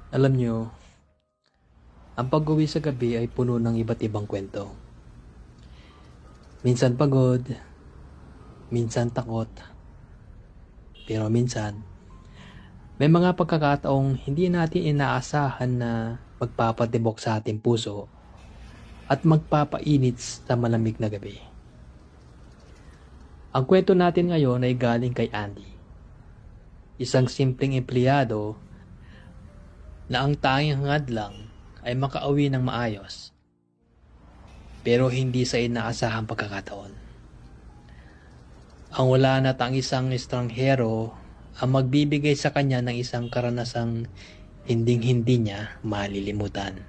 Alam nyo, ang pag-uwi sa gabi ay puno ng iba't ibang kwento. Minsan pagod, minsan takot, pero minsan, may mga pagkakataong hindi natin inaasahan na magpapatibok sa ating puso at magpapainit sa malamig na gabi. Ang kwento natin ngayon ay galing kay Andy, isang simpleng empleyado na ang tanging hangad lang ay makauwi ng maayos, pero hindi sa inaasahang pagkakataon. Ang wala na ang isang estranghero ang magbibigay sa kanya ng isang karanasang hinding-hindi niya malilimutan.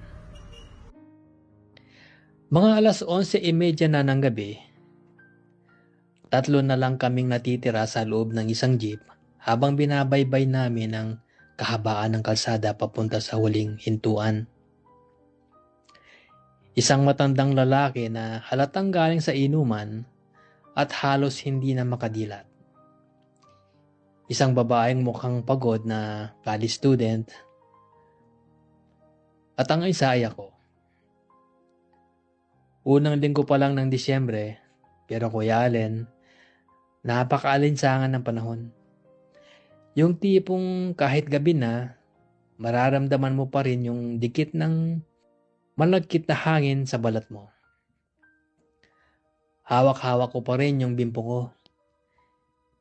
Mga alas 11:30 na ng gabi, tatlo na lang kaming natitira sa loob ng isang jeep habang binabaybay namin ang kahabaan ng kalsada papunta sa huling hintuan. Isang matandang lalaki na halatang galing sa inuman at halos hindi na makadilat. Isang babaeng mukhang pagod na college student at ang isa ay ako. Unang linggo pa lang ng Disyembre, pero Kuya Allen, napakaalinsangan ng panahon. Yung tipong kahit gabi na, mararamdaman mo pa rin yung dikit ng malagkit na hangin sa balat mo. Hawak-hawak ko pa rin yung bimpo ko.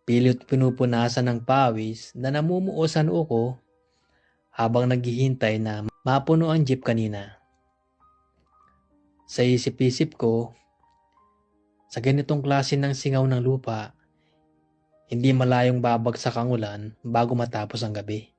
Pilit pinupunasan ng pawis na namumuo sa noo ko habang naghihintay na mapuno ang jeep kanina. Sa isip-isip ko, sa ganitong klase ng singaw ng lupa, hindi malayong babagsak ang ulan bago matapos ang gabi.